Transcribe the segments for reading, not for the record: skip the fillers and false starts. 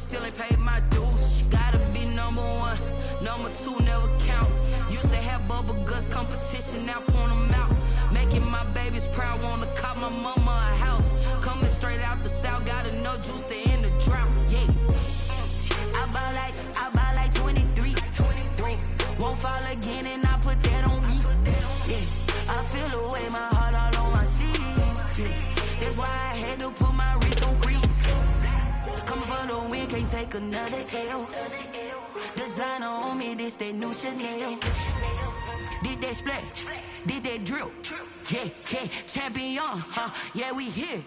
still ain't paid my dues. Gotta be number one, number two never count. Used to have bubble guts competition, now point them out. Making my babies proud, wanna cop my mama a house. Coming straight out the south, got enough juice to end the drought. Yeah, I buy like 23. Won't fall again and I put that on me. Yeah, I feel the way, my heart all on my sleeve. Yeah, that's why I had to put my wrist on freeze. Coming for the win, can't take another L. Designer on me, this that new Chanel. Did that splash, did that drill. Yeah, yeah, champion, huh? Yeah, we here.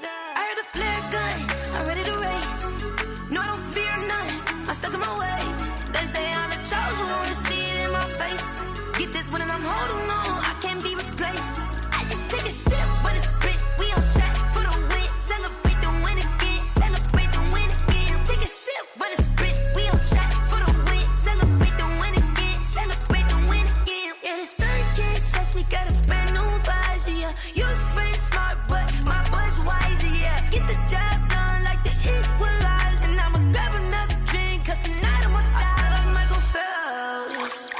I heard the flare gun, I'm ready to race. No, I don't fear none, I'm stuck in my ways. They say I'm the chosen one, to see it in my face. Get this one and I'm holding on, I can't be replaced. I just take a sip, but it's split, we on track for the win. Celebrate the win again, celebrate the win again. Take a sip, but it's split, we on track for the win. Celebrate the win again, celebrate the win again. Yeah, the sun can't touch me, got a brand new visor, yeah. You friend smart, but my bud's wiser, yeah. Get the job done like the equalizer. And I'ma grab another drink, cause tonight I'ma die like Michael Phelps.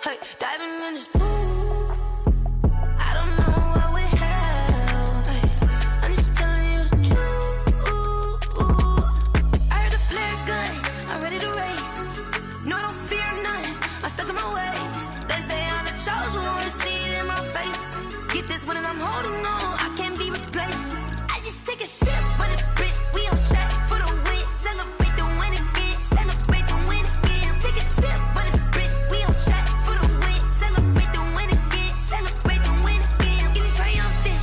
Hey, diving in this pool, I don't know what we have. Hey, I'm just telling you the truth. I heard the flare gun, I'm ready to race. No, I don't fear none, I'm stuck in my ways. They say I'm the chosen one, to see it in my face. Get this one and I'm holding on, I can't be replaced. I just take a sip, but it's split, we on track for the win. Celebrate the win again, celebrate the win again. Take a sip, but it's split, we on track for the win. Celebrate the win again, celebrate the win again. Get it triumphant,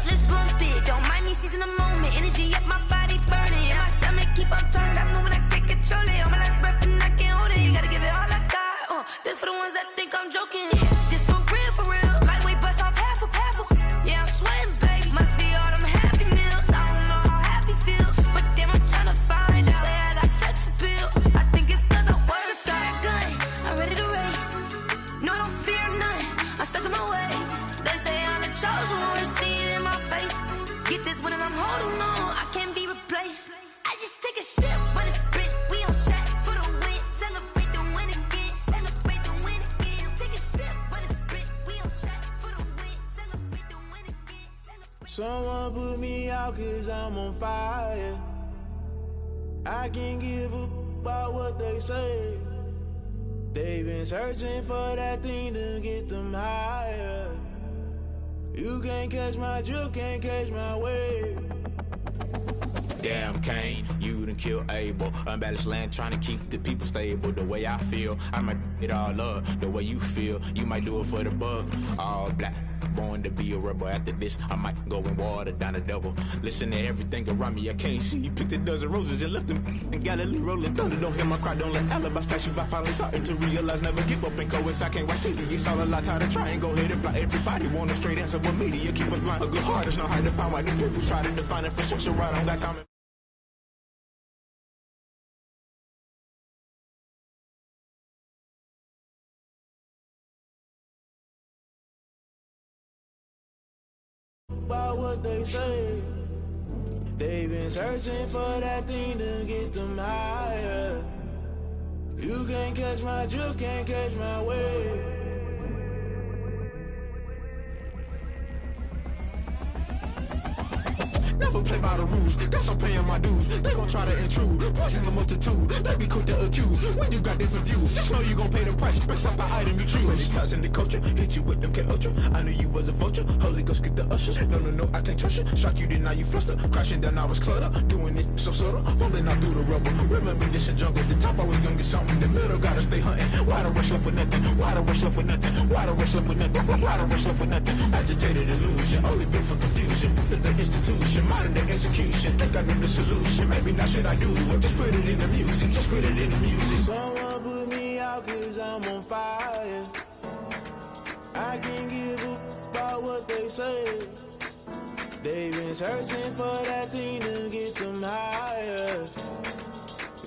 let's bump it. Don't mind me seizing the moment, energy up my body burning. And my stomach keep on turning, stop moving, I can't control it. On my last breath and I can't hold it, you gotta give it all I got. This for the ones that think I'm joking. This for real, lightweight bust off half a. Yeah, I'm sweating, baby. Must be all them happy meals. I don't know how happy feels, but damn, I'm tryna find out. Say I got sex appeal. I think it's cause I work. Got a gun, I'm ready to race. No, I don't fear none, I'm stuck in my ways. They say I'm the chosen one, to see it in my face. Get this one and I'm holding on, I can't be replaced. I just take a sip, but it's split, we on track for the win. Celebrate the win again, celebrate the win again. Take a sip, but it's split, we on track for the win. Celebrate the win again, celebrate. Someone put me out cause I'm on fire. I can't give a about what they say. They've been searching for that thing to get them higher. You can't catch my drift, can't catch my wave. Damn Kane, you done killed Abel. Unbalanced land trying to keep the people stable. The way I feel, I might it all up. The way you feel, you might do it for the bug. All black, born to be a rebel. After this, I might go and water down the devil. Listen to everything around me, I can't see. You picked a dozen roses and left them in Galilee rolling thunder. Don't hear my cry, don't let alibis pass you. I finally starting to realize, never give up and coincide. I can't watch TV, it's all a lot. Tired of trying, go ahead and fly. Everybody want a straight answer, but media keep us blind. A good heart is not hard to find. Why the people try to define infrastructure right on that time. About what they say. They've been searching for that thing to get them higher. You can't catch my drift, can't catch my wave. Never play by the rules, guess I'm paying my dues. They gon' try to intrude, poison the multitude. They be quick to accuse, when you got different views. Just know you gon' pay the price, based off the item you choose. Many times in the culture, hit you with MK Ultra. I knew you was a vulture, Holy Ghost get the ushers. No, I can't trust you. Shock you, then now you fluster. Crashing down, I was cluttered. Doing this so subtle, fumbling out through the rubble. Remember this in jungle, the top always gonna get something. In the middle, gotta stay hunting. Why the rush left for nothing? Why the rush left for nothing? Why the rush left for nothing? Why the rush left for nothing? Agitated illusion, only built for confusion. The institution. modern day execution. Think I know the solution. Maybe not should I do it? Just put it in the music. Just put it in the music. Someone put me out 'cause I'm on fire. I can't give up about what they say. They've been searching for that thing to get them higher.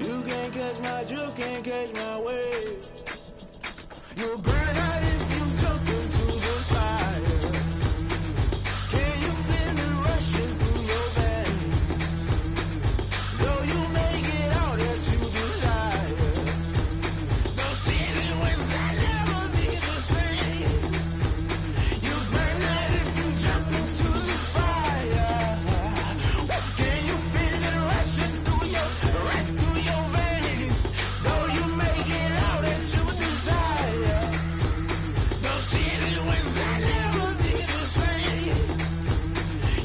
You can't catch my drift, can't catch my wave. You'll burn out if you jump into the fire. Can you feel it rushing through your veins? Though you make it all that you desire. No ceiling wins that never be the same. You burn out if you jump into the fire. Can you feel it rushing through your veins? Though you make it all that you desire. No ceiling wins that never be the same.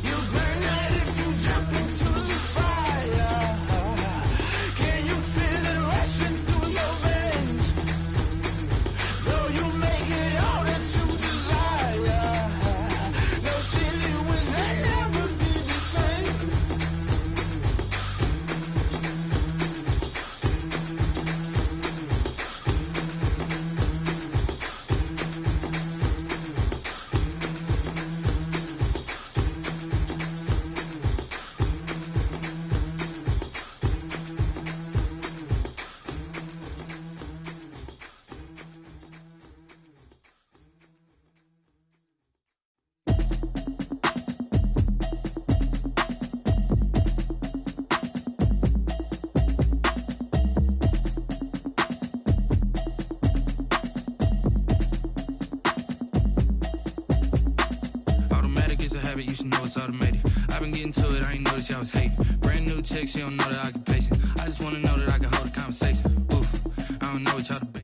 You burn out if you jump into the fire. Can you feel it rushing through your veins? Though you make it all that you desire. No ceiling wins that never be the same. Automatic is a habit, you should know it's automated. I've been getting to it, I ain't noticed y'all was hating. Brand new chick, she don't know that I can pace it. I just wanna know that I can hold a conversation. Oof, I don't know what y'all debate.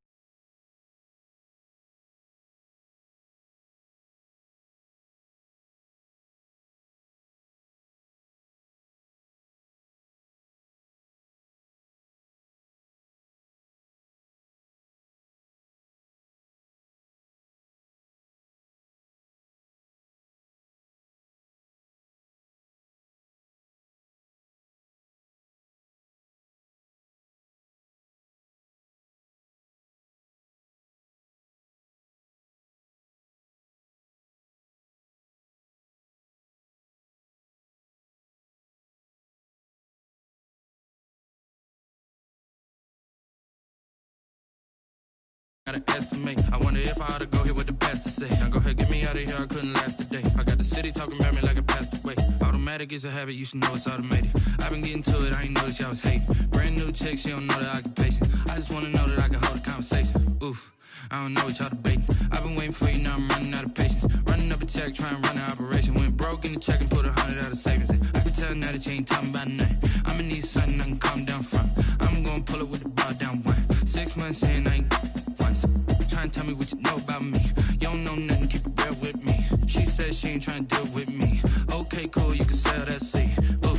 Gotta estimate. I wonder if I ought to go here with the best to say. Now go ahead, get me out of here, I couldn't last a day. I got the city talking about me like I passed away. Automatic is a habit, you should know it's automated. I've been getting to it, I ain't noticed y'all was hating. Brand new chick, she don't know that I can pace it. I just wanna know that I can hold a conversation. Oof, I don't know what y'all debating. I've been waiting for you, now I'm running out of patience. Running up a check, trying to run an operation. Went broke in the check and put 100 out of savings in. I can tell now that you ain't talking about nothing. I'ma need something I can calm down from. I'm gonna pull it with the bar down one. 6 months in, I ain't once. Trying to tell me what you know about me. You don't know nothing, keep it real with me. She said she ain't trying to deal with me. Okay, cool, you can sell that seat. Ooh,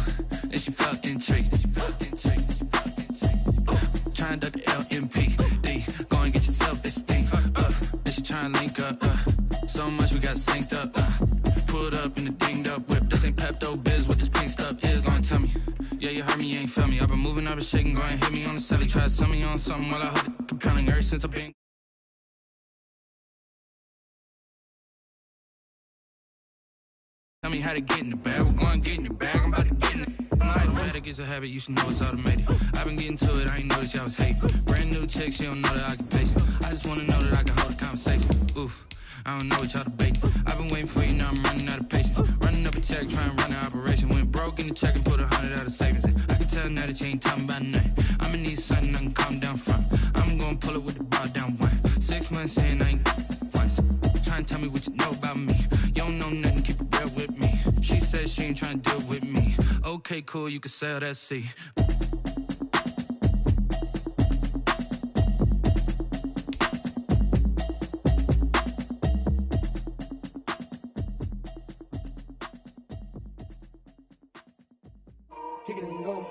and she felt intrigued. Trying to duck the LMPD. Go and get yourself esteem. And she trying to link up. So much we got synced up. Pulled up in the dinged up whip. This ain't Pepto Biz, what this pink stuff is. Long tell me. Yeah, you heard me, you ain't felt me. I've been moving, I've been shaking. Go and hit me on the celly. Try to sell me on something while I hold it compelling. Ever since I've been. Tell me how to get in the bag. We're going to get in the bag. I'm about to get in it. Automatic is a habit, you should know it's automated. I've been getting to it, I ain't noticed y'all was hating. Brand new chick, she don't know that I can pace it. I just wanna know that I can hold a conversation. Oof, I don't know what y'all debating. I've been waiting for you, now I'm running out of patience. Running up a check, trying to run an operation. Went broke in the check and put 100 out of savings in. I can tell now that you ain't talking about nothing. I'ma need something I can calm down from. I'm gonna pull it with the bar down one. 6 months in, I ain't once. Trying to tell me what you know about me. You don't know nothing, keep it real with me. She said she ain't trying to deal with me. Okay, cool, you can sell that seat. Kick it and go,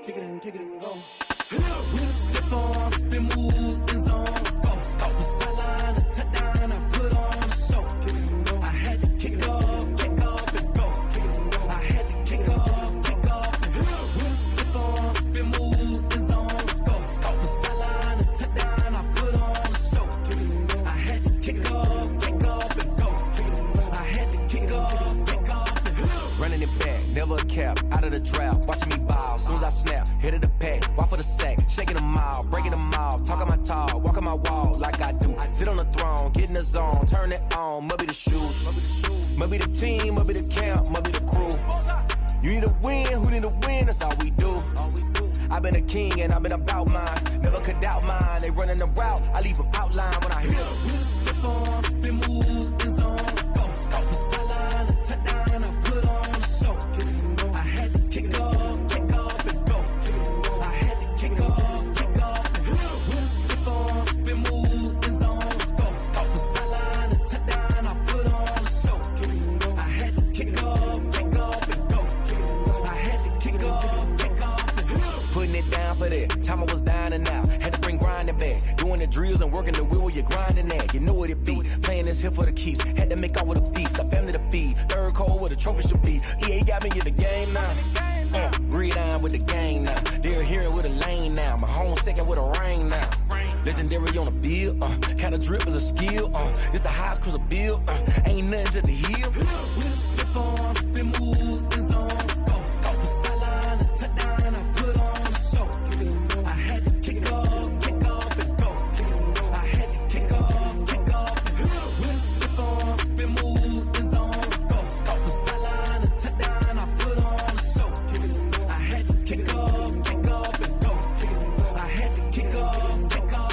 kick it and go. We step on, spin, move, in zone, scope. Off the sideline, a touchdown, I put on a show. I had to kick off and go. I had to kick off. I've been a king and I've been about mine. Never could doubt mine. They running the route, I leave them outline when I hear the wheels stiff on, spin move, in zone, scope for sideline, touchdown, I put on the show. I had to kick off and go. I had to kick off and go. Wheels stiff on, spin move, in zone, scope for sideline, touchdown, I put on the show. I had to kick off and go. I had to kick off and go. Putting it down for that. Time I was down and out. Had to bring grinding back. Doing the drills and working the wheel where you're grinding at. You know what it be. Playing this here for the keeps. Had to make out with a feast. A family to feed. Third cold where the trophy should be. EA got me in the game now. Read on with the gang now. They're hearing with a lane now. My home second with a rain now. Legendary on the field. Kinda drip is a skill. It's the highest cruiser bill. Ain't nothing to the heel. We'll step on, spin move, in zone, scope for sideline, touchdown, I put on the show. I had to kick off and go. I had to kick off and go. We'll step on, spin move, in zone, scope for sideline, touchdown, I put on the show. I had to kick off and go. I had to kick off and go.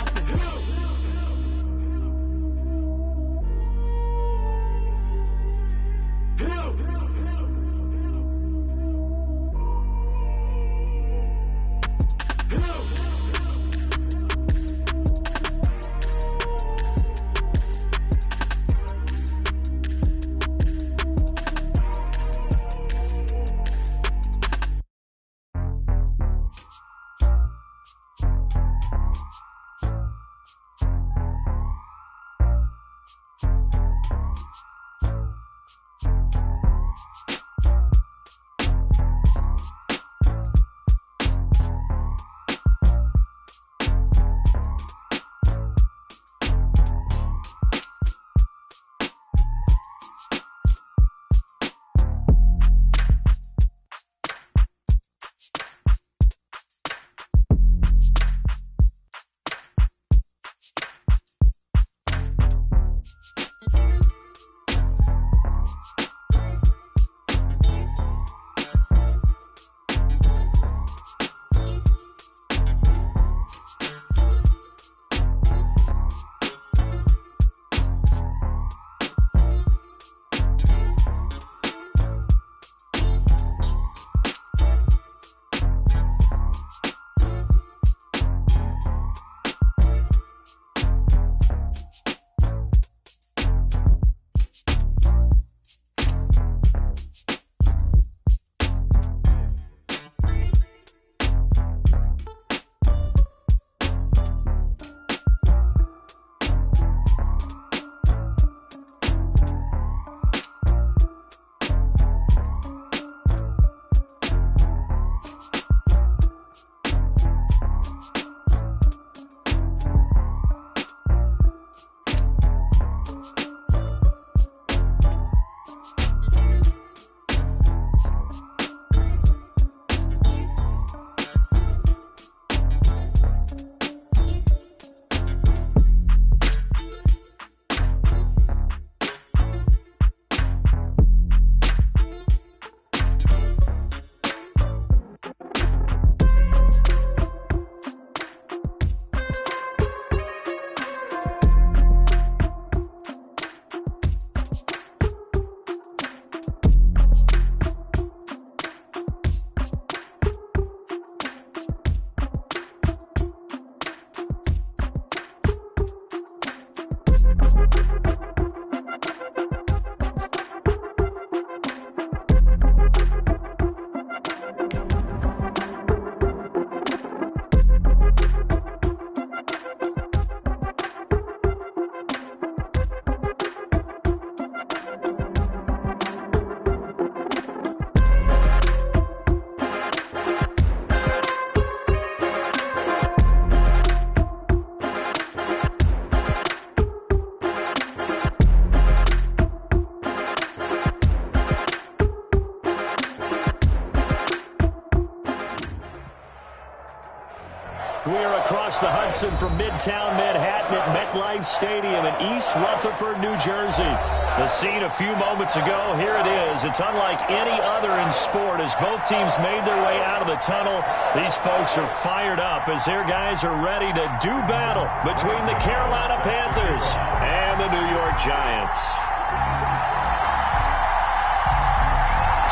We are across the Hudson from Midtown Manhattan at MetLife Stadium in East Rutherford, New Jersey. The scene a few moments ago, here it is. It's unlike any other in sport as both teams made their way out of the tunnel. These folks are fired up as their guys are ready to do battle between the Carolina Panthers and the New York Giants.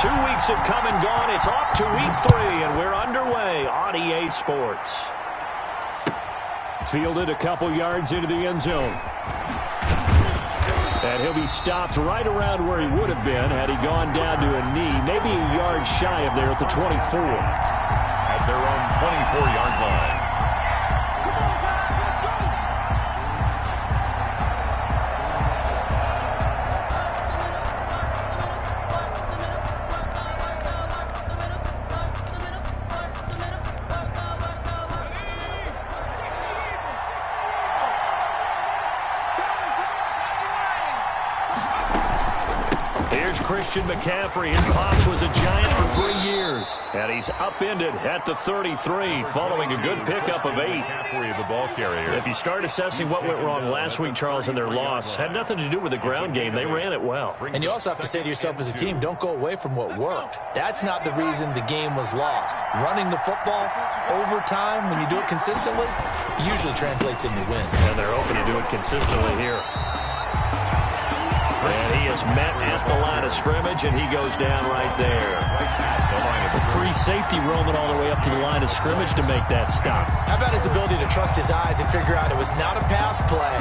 2 weeks have come and gone. It's off to week 3, and we're underway on EA Sports. Fielded a couple yards into the end zone. And he'll be stopped right around where he would have been had he gone down to a knee, maybe a yard shy of there at the 24. At their own 24-yard line. McCaffrey, his pops was a Giant for 3 years, and he's upended at the 33 following a good pickup of 8. McCaffrey, the ball carrier. If you start assessing what went wrong last week, Charles, in their loss, had nothing to do with the ground game. They ran it well. And you also have to say to yourself as a team, don't go away from what worked. That's not the reason the game was lost. Running the football over time, when you do it consistently, usually translates into wins. And they're open to do it consistently here. And he is met at the line of scrimmage, and he goes down right there. The free safety roaming all the way up to the line of scrimmage to make that stop. How about his ability to trust his eyes and figure out it was not a pass play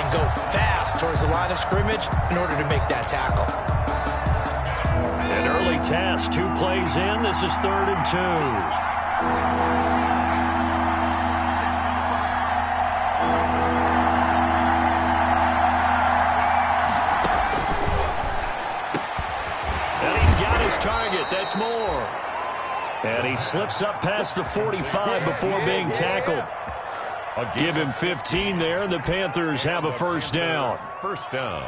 and go fast towards the line of scrimmage in order to make that tackle? An early task, 2 plays in. This is 3rd and 2. Target, that's more. And he slips up past the 45 before being tackled. Give him 15 there, and the Panthers have a first down. First down.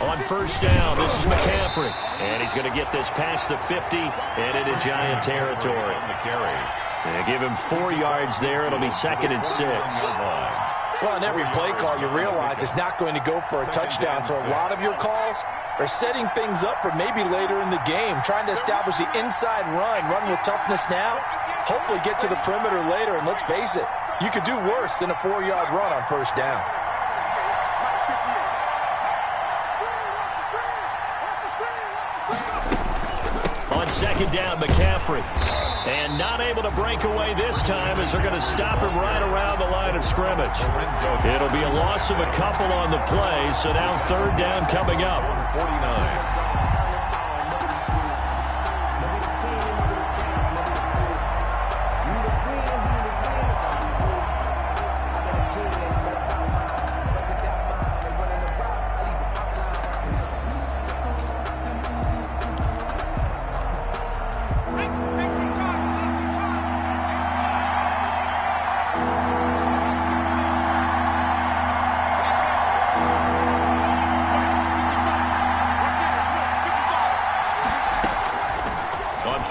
On first down, this is McCaffrey. And he's going to get this past the 50 and into Giant territory. And give him 4 yards there. It'll be 2nd and 6. Well, in every play call, you realize it's not going to go for a touchdown. So a lot of your calls are setting things up for maybe later in the game, trying to establish the inside run with toughness now, hopefully get to the perimeter later. And let's face it, you could do worse than a 4-yard run on first down. On 2nd down, McCaffrey. And not able to break away this time as they're going to stop him right around the line of scrimmage. It'll be a loss of a couple on the play, so now 3rd down coming up. 49.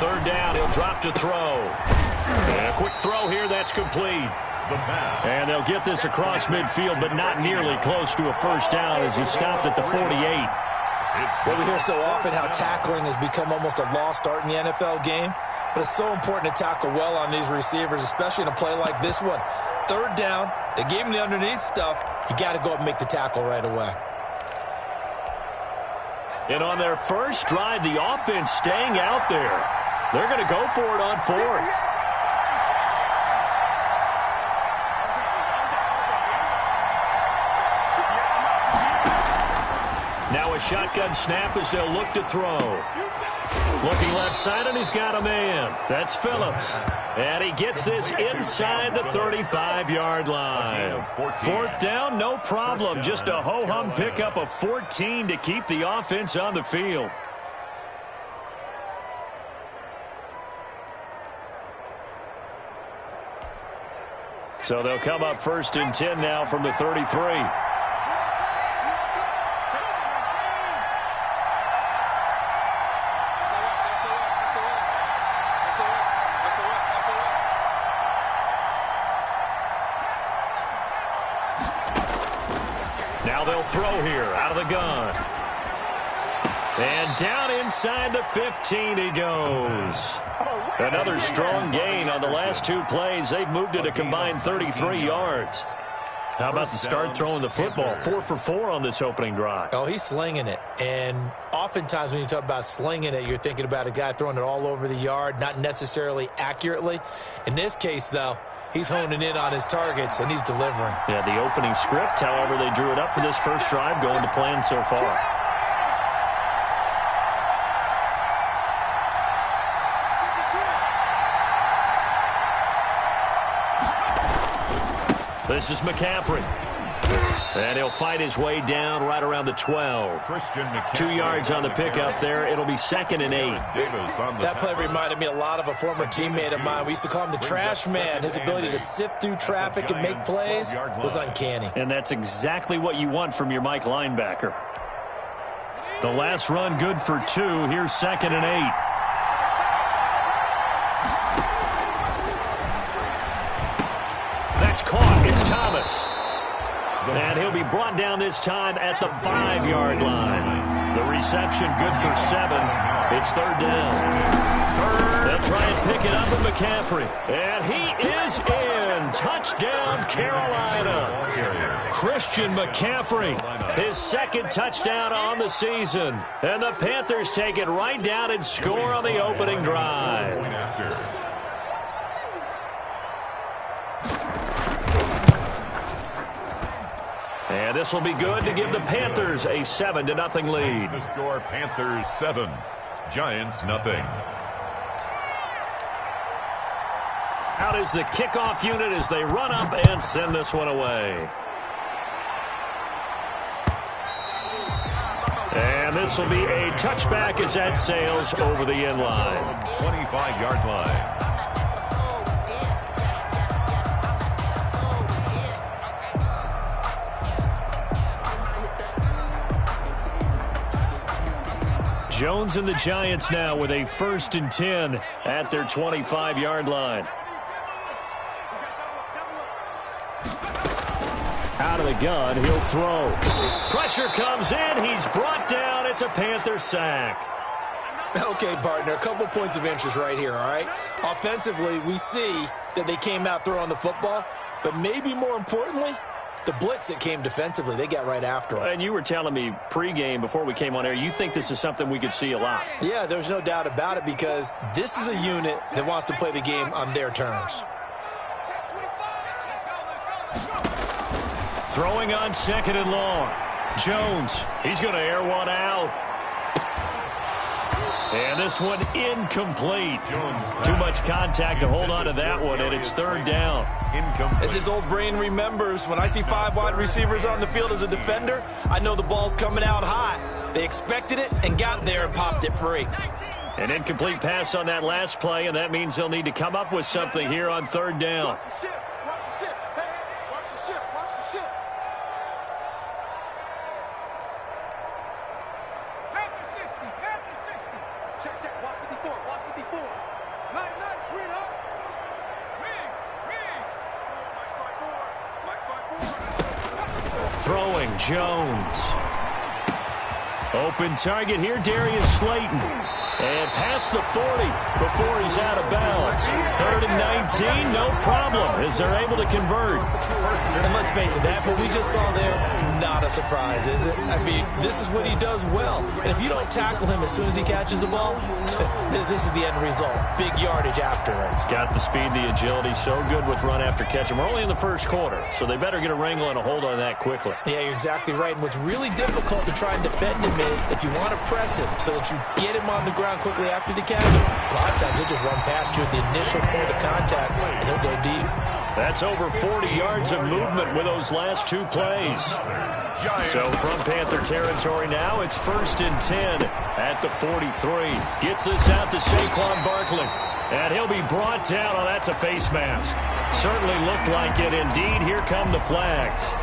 Third down, he'll drop to throw. And a quick throw here, that's complete. And they'll get this across midfield, but not nearly close to a first down as he stopped at the 48. Well, we hear so often how tackling has become almost a lost art in the NFL game, but it's so important to tackle well on these receivers, especially in a play like this one. 3rd down, they gave him the underneath stuff. You got to go up and make the tackle right away. And on their first drive, the offense staying out there. They're going to go for it on 4th. Now a shotgun snap as they'll look to throw. Looking left side, and he's got a man. That's Phillips. And he gets this inside the 35-yard line. 4th down, no problem. Just a ho-hum pickup of 14 to keep the offense on the field. So they'll come up 1st and 10 now from the 33. Now they'll throw here out of the gun. And down inside the 15 he goes. Another strong gain on the last 2 plays. They've moved it a combined 33 yards. How about the start throwing the football? 4 for 4 on this opening drive. Oh, he's slinging it. And oftentimes when you talk about slinging it, you're thinking about a guy throwing it all over the yard, not necessarily accurately. In this case, though, he's honing in on his targets, and he's delivering. Yeah, the opening script, however, they drew it up for this first drive, going to plan so far. This is McCaffrey. And he'll fight his way down right around the 12. 2 yards on the pickup there. It'll be 2nd and 8. That play reminded me a lot of a former teammate of mine. We used to call him the trash man. His ability to sift through traffic and make plays was uncanny. And that's exactly what you want from your Mike linebacker. The last run good for 2. Here's 2nd and 8. That's caught. It's Thomas. And he'll be brought down this time at the 5-yard line. The reception good for 7. It's 3rd down. They'll try and pick it up with McCaffrey. And he is in. Touchdown, Carolina. Christian McCaffrey, his 2nd touchdown on the season. And the Panthers take it right down and score on the opening drive. And this will be good to give the Panthers a 7-0 lead. The score, Panthers 7, Giants nothing. Out is the kickoff unit as they run up and send this one away. And this will be a touchback as that sails over the end line. 25-yard line. Jones and the Giants now with a 1st and 10 at their 25-yard line. Out of the gun, he'll throw. Pressure comes in. He's brought down. It's a Panther sack. Okay, partner, a couple points of interest right here, all right? Offensively, we see that they came out throwing the football, but maybe more importantly, the blitz that came defensively, they got right after him. And you were telling me pregame before we came on air, you think this is something we could see a lot. Yeah, there's no doubt about it because this is a unit that wants to play the game on their terms. Throwing on 2nd and long. Jones, he's going to air one out. And this one incomplete. Too much contact to hold on to that one, and it's 3rd down. As his old brain remembers, when I see 5 wide receivers on the field as a defender, I know the ball's coming out hot. They expected it and got there and popped it free. An incomplete pass on that last play, and that means they'll need to come up with something here on 3rd down. Throwing Jones. Open target here, Darius Slayton. And past the 40 before he's out of bounds. 3rd and 19, no problem, as they're able to convert. And let's face it, that what we just saw there, not a surprise, is it? I mean, this is what he does well. And if you don't tackle him as soon as he catches the ball, this is the end result. Big yardage afterwards. Got the speed, the agility, so good with run after catch. And we're only in the first quarter, so they better get a wrangle and a hold on that quickly. Yeah, you're exactly right. And what's really difficult to try and defend him is if you want to press him so that you get him on the ground quickly after the catch, a lot of times he'll just run past you at the initial point of contact, and he'll go deep. That's over 40 yards of movement with those last 2 plays. So from Panther territory now, it's 1st and 10 at the 43. Gets this out to Saquon Barkley. And he'll be brought down. Oh, that's a face mask. Certainly looked like it. Indeed, here come the flags.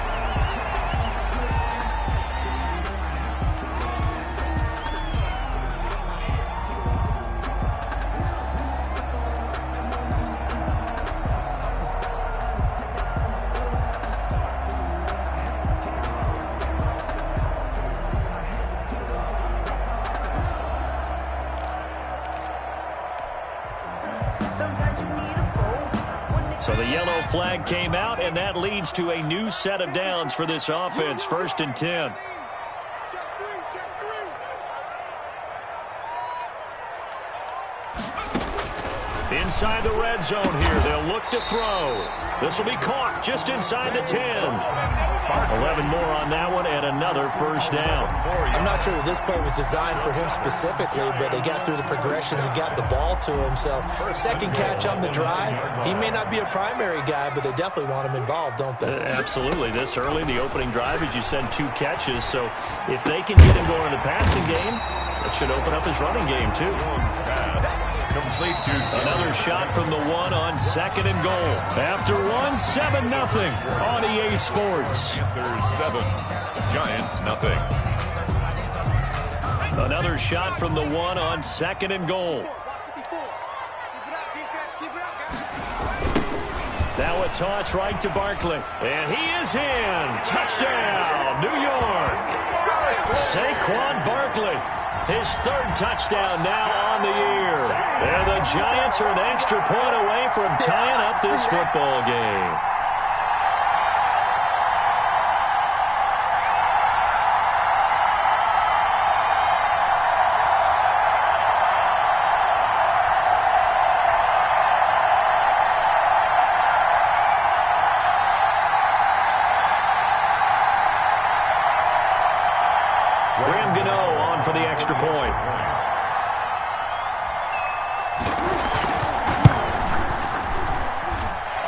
So the yellow flag came out, and that leads to a new set of downs for this offense. 1st and 10. Inside the red zone here. They'll look to throw. This will be caught just inside the 10. 11 more on that one, and another first down. I'm not sure that this play was designed for him specifically, but they got through the progressions and got the ball to him. So, second catch on the drive. He may not be a primary guy, but they definitely want him involved, don't they? Absolutely. This early, the opening drive, as you said, 2 catches. So, if they can get him going in the passing game, that should open up his running game, too. Another shot from the 1 on 2nd and goal. After 1, 7-0 on EA Sports. Panthers 7, Giants nothing. Another shot from the 1 on 2nd and goal. Now a toss right to Barkley. And he is in. Touchdown, New York. Saquon Barkley. His 3rd touchdown now on the year. And the Giants are an extra point away from tying up this football game. Graham Gano on for the extra point.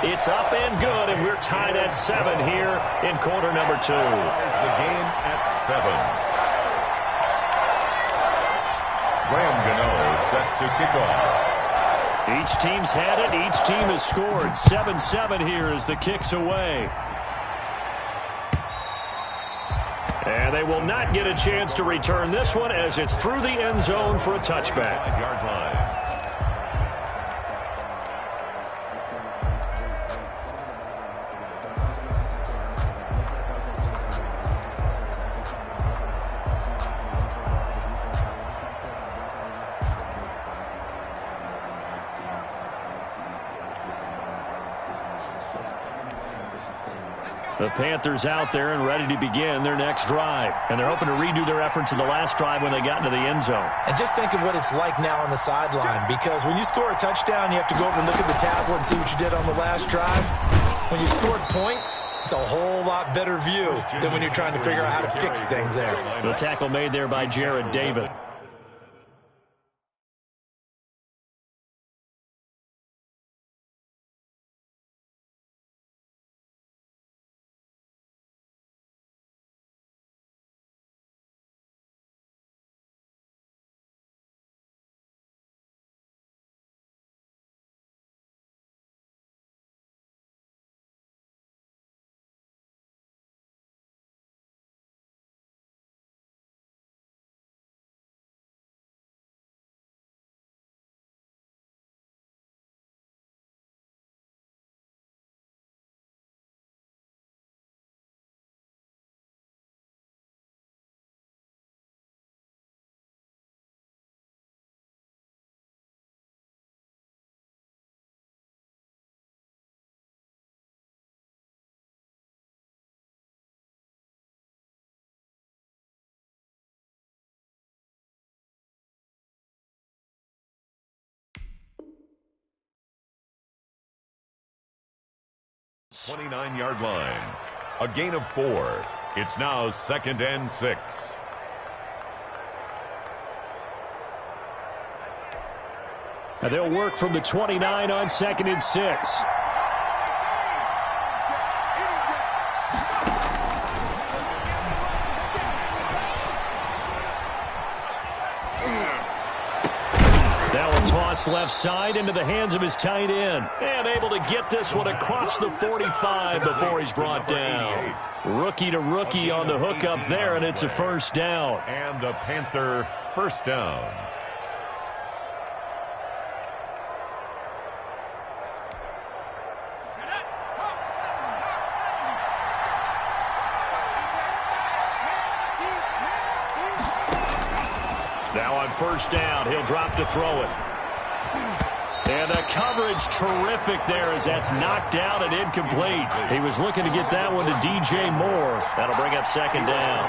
It's up and good, and we're tied at 7 here in quarter number 2. The game at 7. Graham Gano set to kick off. Each team's had it. Each team has scored. 7-7 here as the kick's away. And they will not get a chance to return this one as it's through the end zone for a touchback. 5-yard line. The Panthers out there and ready to begin their next drive. And they're hoping to redo their efforts in the last drive when they got into the end zone. And just think of what it's like now on the sideline, because when you score a touchdown, you have to go over and look at the tablet and see what you did on the last drive. When you scored points, it's a whole lot better view than when you're trying to figure out how to fix things there. The tackle made there by Jared Davis. The 29-yard line. A gain of 4. It's now 2nd and 6. And they'll work from the 29 on 2nd and 6. Now a toss Cross left side into the hands of his tight end. And able to get this one across the 45 before he's brought down. Rookie to rookie on the hookup there, and it's a first down. And a Panther first down. Now on first down, he'll drop to throw it. And the coverage terrific there as that's knocked down and incomplete. He was looking to get that one to DJ Moore. That'll bring up second down.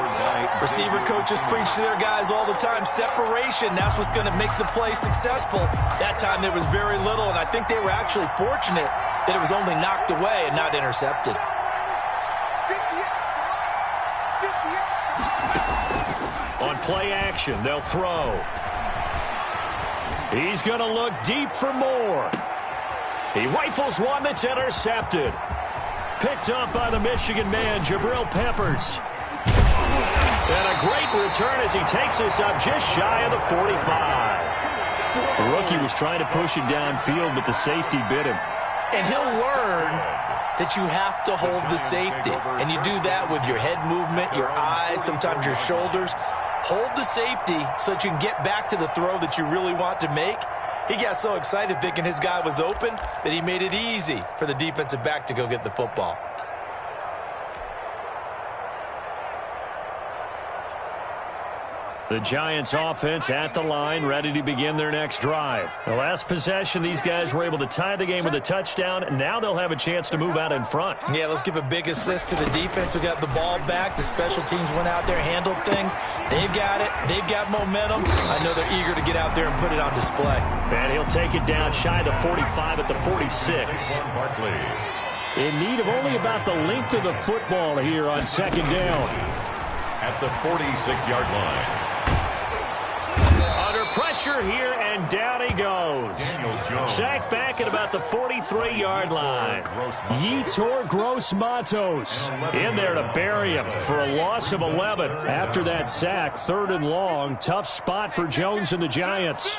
Receiver coaches preach to their guys all the time. Separation, that's what's going to make the play successful. That time there was very little, and I think they were actually fortunate that it was only knocked away and not intercepted. On play action, they'll throw. He's going to look deep for Moore. He rifles one that's intercepted. Picked up by the Michigan man, Jabril Peppers. And a great return as he takes this up just shy of the 45. The rookie was trying to push it downfield, but the safety bit him. And he'll learn that you have to hold the safety. And you do that with your head movement, your eyes, sometimes your shoulders. Hold the safety so that you can get back to the throw that you really want to make. He got so excited thinking his guy was open that he made it easy for the defensive back to go get the football. The Giants offense at the line, ready to begin their next drive. The last possession, these guys were able to tie the game with a touchdown, and now they'll have a chance to move out in front. Yeah, let's give a big assist to the defense who got the ball back. The special teams went out there, handled things. They've got it. They've got momentum. I know they're eager to get out there and put it on display. And he'll take it down shy of the 45 at the 46. Barkley. In need of only about the length of the football here on second down. At the 46-yard line. Under pressure here, and down he goes. Sacked back at about the 43-yard line. Yetur Gross-Matos in there to bury him for a loss of 11. After that sack, 3rd and long. Tough spot for Jones and the Giants.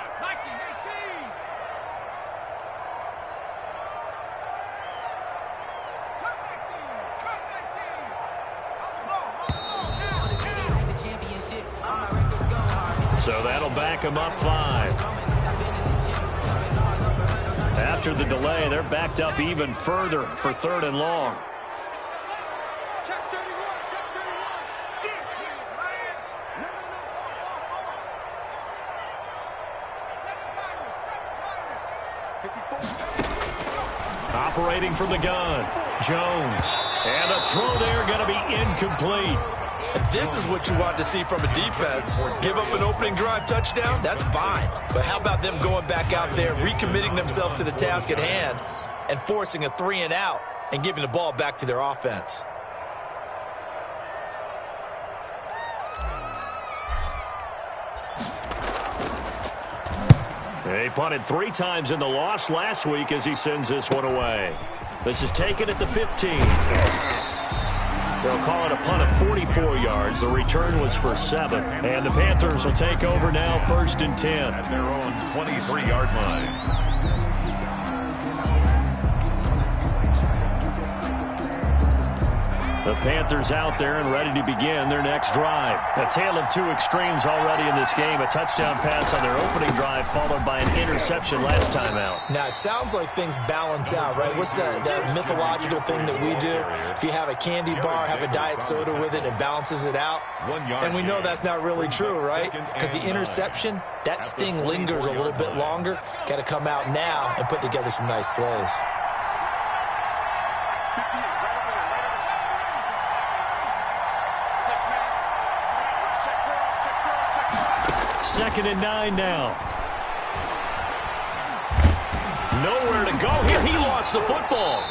So that'll back them up 5. After the delay, they're backed up even further for 3rd and long. Operating from the gun, Jones. And a throw there going to be incomplete. And this is what you want to see from a defense. Give up an opening drive touchdown, that's fine. But how about them going back out there, recommitting themselves to the task at hand, and forcing a 3-and-out and giving the ball back to their offense? He punted 3 times in the loss last week as he sends this one away. This is taken at the 15. They'll call it a punt of 44 yards. The return was for 7. And the Panthers will take over now, 1st and 10. At their own 23-yard line. The Panthers out there and ready to begin their next drive. A tale of 2 extremes already in this game. A touchdown pass on their opening drive followed by an interception last time out. Now, it sounds like things balance out, right? What's that mythological thing that we do? If you have a candy bar, have a diet soda with it, it balances it out. And we know that's not really true, right? Because the interception, that sting lingers a little bit longer. Got to come out now and put together some nice plays. Second and 9 now. Nowhere to go here. He lost the football.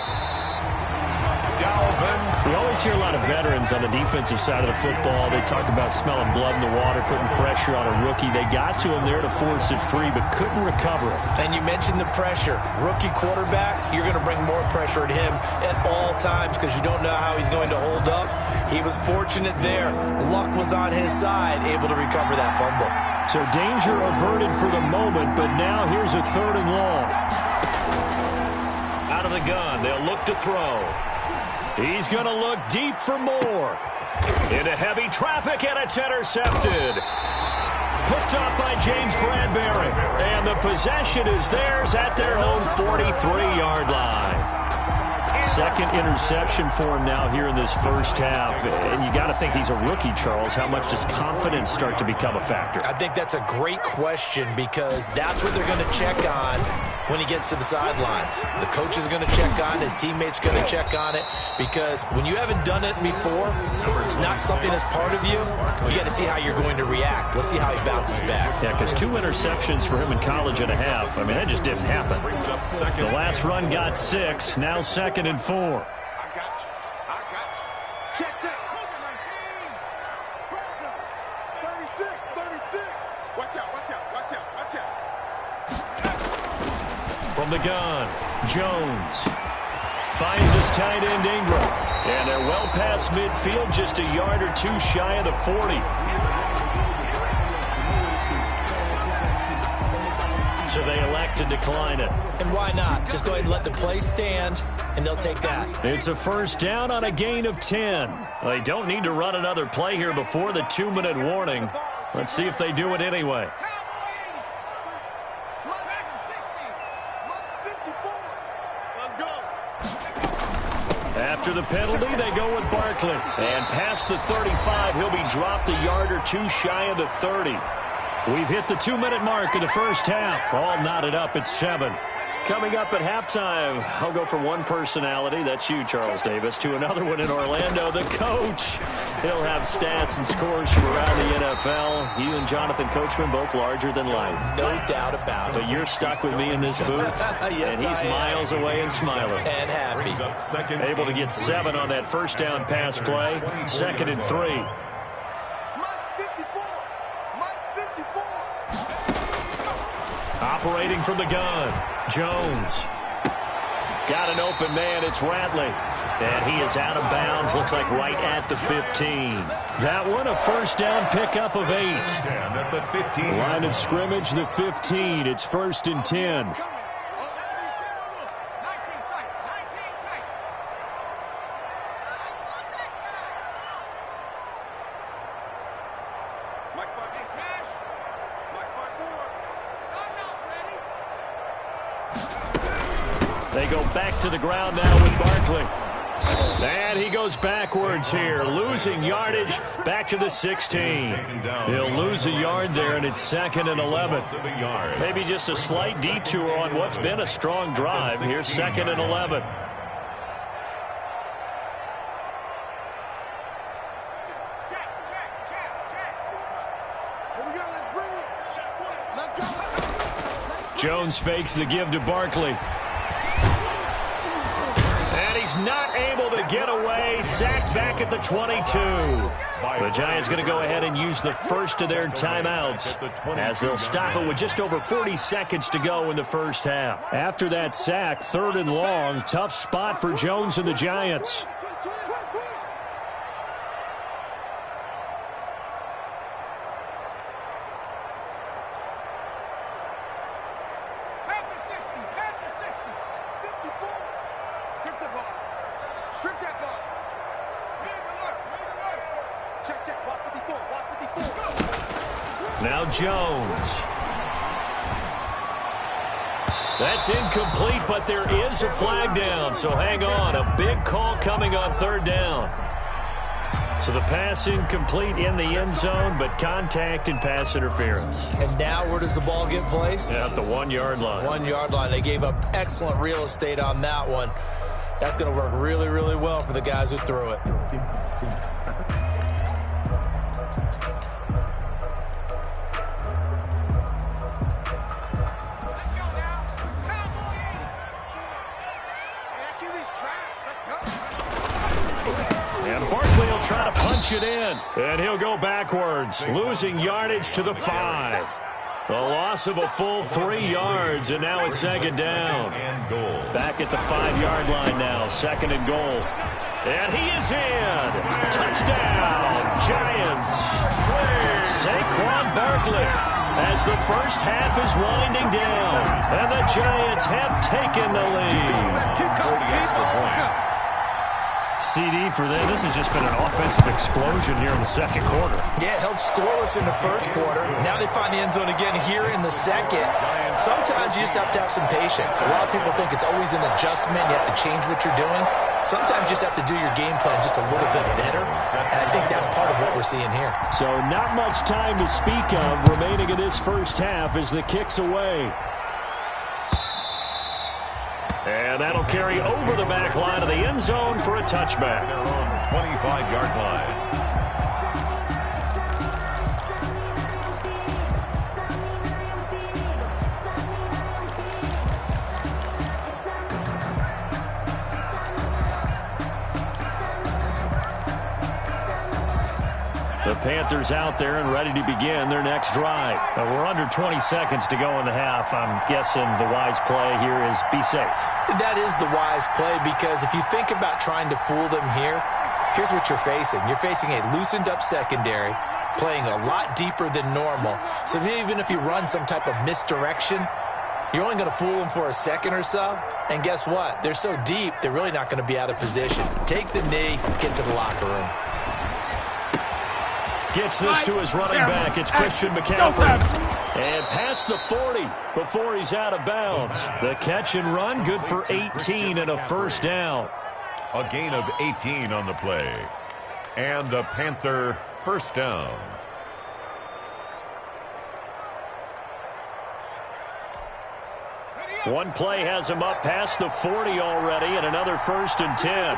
We always hear a lot of veterans on the defensive side of the football. They talk about smelling blood in the water, putting pressure on a rookie. They got to him there to force it free, but couldn't recover it. And you mentioned the pressure. Rookie quarterback, you're going to bring more pressure at him at all times because you don't know how he's going to hold up. He was fortunate there. Luck was on his side, able to recover that fumble. So danger averted for the moment, but now here's a 3rd and long. Out of the gun, they'll look to throw. He's going to look deep for more. Into heavy traffic, and it's intercepted. Picked up by James Bradbury. And the possession is theirs at their own 43-yard line. Second interception for him now here in this first half. And you got to think he's a rookie, Charles. How much does confidence start to become a factor? I think that's a great question because that's what they're going to check on when he gets to the sidelines. The coach is going to check on it. His teammates going to check on it because when you haven't done it before, it's not something that's part of you. You got to see how you're going to react. Let's see how he bounces back. Yeah, because 2 interceptions for him in college and a half. I mean, that just didn't happen. The last run got 6. Now 2nd and 4. I got you. Check. 36. Watch out. From the gun, Jones finds his tight end Ingram. And they're well past midfield, just a yard or 2 shy of the 40. So they elect to decline it. And why not? Just go ahead and let the play stand, and they'll take that. It's a first down on a gain of 10. They don't need to run another play here before the 2-minute warning. Let's see if they do it anyway. After the penalty, they go with Barkley. And past the 35, he'll be dropped a yard or 2 shy of the 30. We've hit the 2-minute mark of the first half. All knotted up at 7. Coming up at halftime, I'll go from one personality, that's you, Charles Davis, to another one in Orlando, the coach. He'll have stats and scores from around the NFL. You and Jonathan Coachman, both larger than life. No doubt about it. But you're stuck with me in this booth, yes, and he's miles away and smiling. And happy. Able to get 7 on that first down pass play. 2nd and 3. Operating from the gun, Jones. Got an open man, it's Ratley. And he is out of bounds, looks like right at the 15. That one, a first down pickup of 8. Line of scrimmage, the 15. It's 1st and 10. They go back to the ground now with Barkley. And he goes backwards here, losing yardage back to the 16. He'll lose a yard there, and it's 2nd and 11. Maybe just a slight detour on what's been a strong drive. Here's 2nd and 11. Jones fakes the give to Barkley. And he's not able to get away. Sacked back at the 22. The Giants going to go ahead and use the first of their timeouts as they'll stop it with just over 40 seconds to go in the first half. After that sack, 3rd and long. Tough spot for Jones and the Giants. Now Jones. That's incomplete, but there is a flag down, so hang on. A big call coming on 3rd down. So the pass incomplete in the end zone, but contact and pass interference. And now where does the ball get placed? At the 1-yard line. 1-yard line. They gave up excellent real estate on that one. That's going to work really, really well for the guys who threw it. Try to punch it in, and he'll go backwards, losing yardage to the 5. A loss of a full 3 yards, and now it's 2nd down. Back at the 5-yard line now, 2nd and goal. And he is in. Touchdown, Giants. Saquon Barkley as the first half is winding down. And the Giants have taken the lead. CD for them. This has just been an offensive explosion here in the second quarter. Yeah, held scoreless in the first quarter. Now they find the end zone again here in the second. Sometimes you just have to have some patience. A lot of people think it's always an adjustment. You have to change what you're doing. Sometimes you just have to do your game plan just a little bit better. And I think that's part of what we're seeing here. So not much time to speak of remaining in this first half as the kick's away. And that'll carry over the back line of the end zone for a touchback. They're on the 25-yard line. The Panthers out there and ready to begin their next drive. We're under 20 seconds to go in the half. I'm guessing the wise play here is be safe. That is the wise play, because if you think about trying to fool them here, here's what you're facing. You're facing a loosened up secondary, playing a lot deeper than normal. So even if you run some type of misdirection, you're only going to fool them for a second or so. And guess what? They're so deep, they're really not going to be out of position. Take the knee, get to the locker room. Gets this to his running back. It's Christian McCaffrey. And past the 40 before he's out of bounds. The catch and run, good for 18 and a first down. A gain of 18 on the play. And the Panther first down. One play has him up past the 40 already, and another 1st and 10.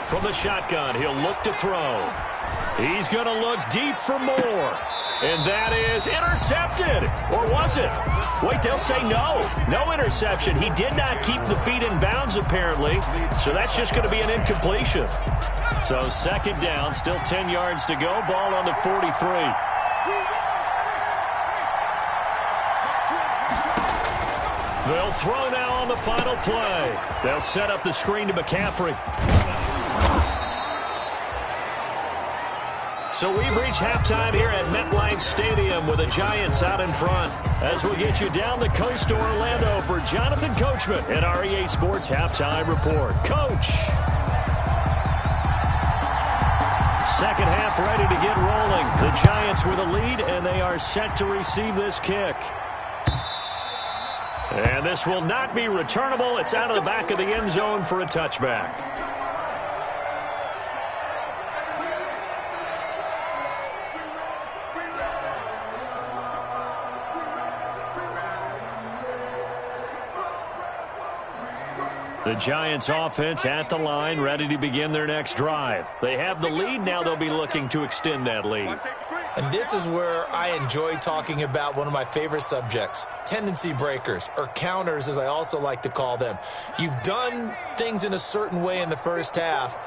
From the shotgun, he'll look to throw. He's going to look deep for more. And that is intercepted. Or was it? Wait, they'll say no. No interception. He did not keep the feet in bounds, apparently. So that's just going to be an incompletion. So second down, still 10 yards to go. Ball on the 43. They'll throw now on the final play. They'll set up the screen to McCaffrey. So we've reached halftime here at MetLife Stadium with the Giants out in front. As we get you down the coast to Orlando for Jonathan Coachman at our EA Sports Halftime Report. Coach. Second half ready to get rolling. The Giants with a lead, and they are set to receive this kick. And this will not be returnable. It's out of the back of the end zone for a touchback. The Giants offense at the line, ready to begin their next drive. They have the lead. Now they'll be looking to extend that lead. And this is where I enjoy talking about one of my favorite subjects, tendency breakers, or counters as I also like to call them. You've done things in a certain way in the first half,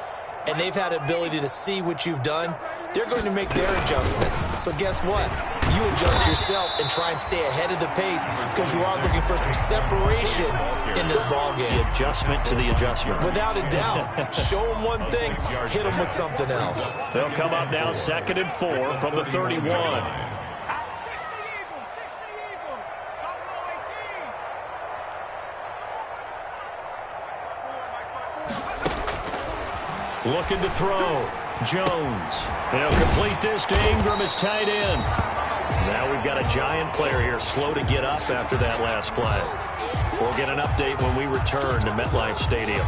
and they've had the ability to see what you've done. They're going to make their adjustments. So guess what? You adjust yourself and try and stay ahead of the pace, because you are looking for some separation in this ball game. The adjustment to the adjustment. Without a doubt. Show them one thing, hit them with something else. They'll come up now 2nd and 4 from the 31. Looking to throw. Jones. They'll complete this to Ingram as tight end. Now we've got a Giant player here slow to get up after that last play. We'll get an update when we return to MetLife Stadium.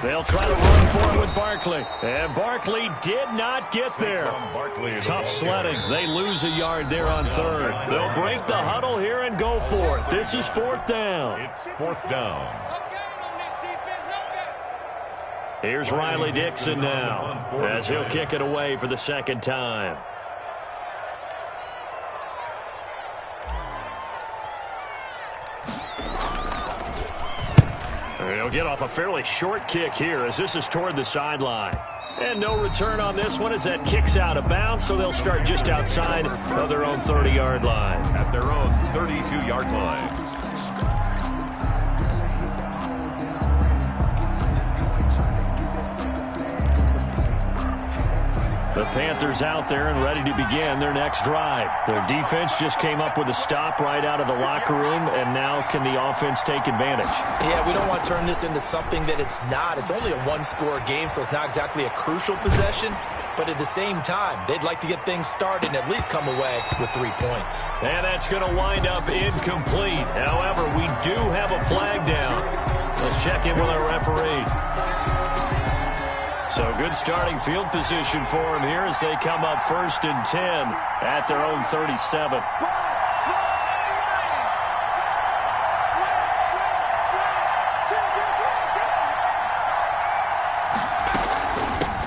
They'll try to run for it with Barkley. And Barkley did not get there. Tough sledding. They lose a yard there on 3rd. They'll break the huddle here and go for it. This is 4th down. It's 4th down. Here's Riley Dixon now as he'll kick it away for the second time. He'll get off a fairly short kick here as this is toward the sideline. And no return on this one as that kick's out of bounds, so they'll start just outside of their own 30-yard line. At their own 32-yard line. The Panthers out there and ready to begin their next drive. Their defense just came up with a stop right out of the locker room, and now can the offense take advantage? Yeah, we don't want to turn this into something that it's not. It's only a one-score game, so it's not exactly a crucial possession. But at the same time, they'd like to get things started and at least come away with 3 points. And that's going to wind up incomplete. However, we do have a flag down. Let's check in with our referee. So good starting field position for them here as they come up 1st and 10 at their own 37.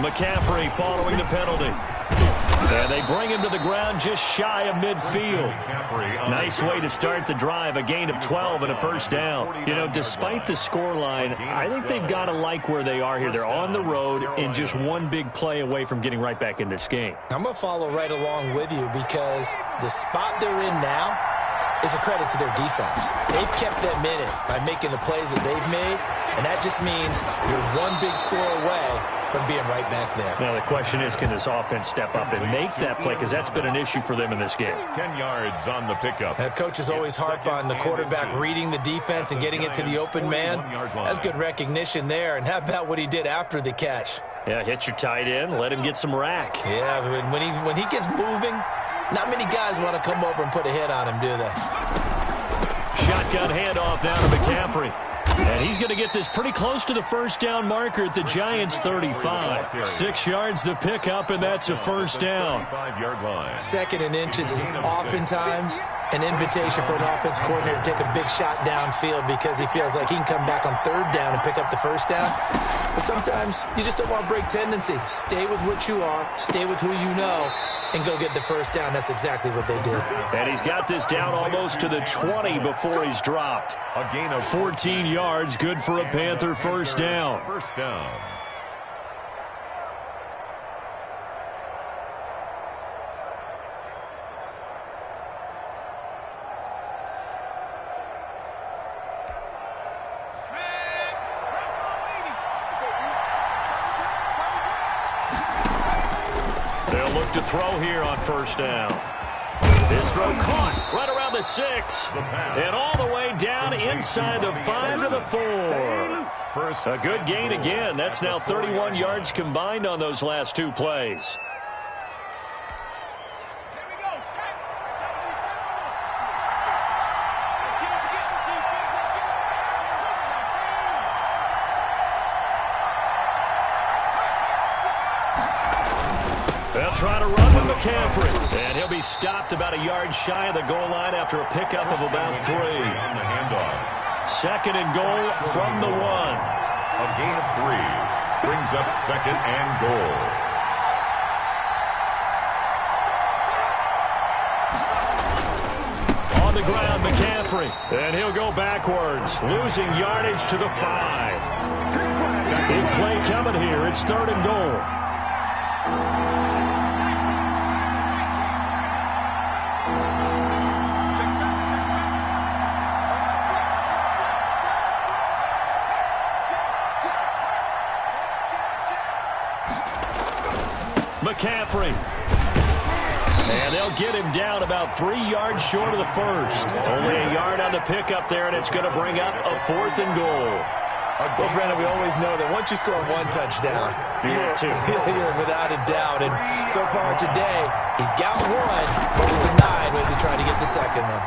McCaffrey following the penalty. And they bring him to the ground just shy of midfield. Nice way to start the drive, a gain of 12 and a first down. You know, despite the scoreline, I think they've got to like where they are here. They're on the road and just one big play away from getting right back in this game. I'm going to follow right along with you because the spot they're in now is a credit to their defense. They've kept them in it by making the plays that they've made, and that just means you're one big score away from being right back there. Now the question is, can this offense step up and make that play? Because that's been an issue for them in this game. 10 yards on the pickup. Coaches always harp on the quarterback reading the defense and getting it to the open man. That's good recognition there. And how about what he did after the catch? Yeah, hit your tight end, let him get some rack. Yeah, when he gets moving, not many guys want to come over and put a hit on him, do they? Shotgun handoff now to McCaffrey. And he's going to get this pretty close to the first down marker at the Giants' 35. 6 yards the pickup, and that's a first down. 5-yard line. 2nd and inches is oftentimes an invitation for an offense coordinator to take a big shot downfield because he feels like he can come back on 3rd down and pick up the first down. But sometimes you just don't want to break tendency. Stay with what you are, stay with who you know, and go get the first down. That's exactly what they did. And he's got this down almost to the 20 before he's dropped. A gain of 14 yards, good for a Panther first down. First down. They'll look to throw here on first down. This throw caught right around the 6. And all the way down inside the 5 to the 4. A good gain again. That's now 31 yards combined on those last 2 plays. They'll try to run with McCaffrey. And he'll be stopped about a yard shy of the goal line after a pickup of about 3. 2nd and goal from the 1. A gain of 3 brings up 2nd and goal. On the ground, McCaffrey. And he'll go backwards, losing yardage to the 5. Big play coming here. It's 3rd and goal. McCaffrey. And they'll get him down about 3 yards short of the first. Only a yard on the pickup there, and it's going to bring up a 4th and goal. Well, Brandon, we always know that once you score 1 touchdown, you're without a doubt. And so far today, he's got 1, but he's denied as he tried to get the 2nd one.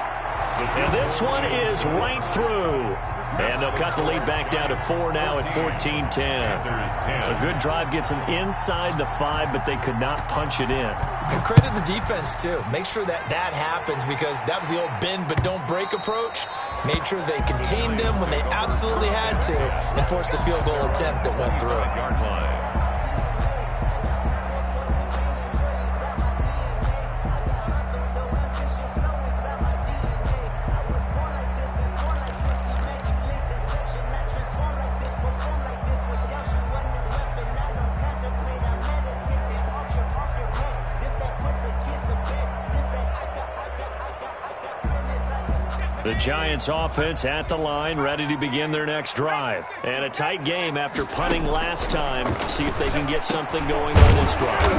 And this one is right through. And they'll cut the lead back down to 4 now at 14-10. A good drive gets them inside the 5, but they could not punch it in. And credit the defense, too. Make sure that happens because that was the old bend but don't break approach. Made sure they contained them when they absolutely had to and forced the field goal attempt that went through. Yard line. The Giants offense at the line, ready to begin their next drive. And a tight game after punting last time. See if they can get something going on this drive.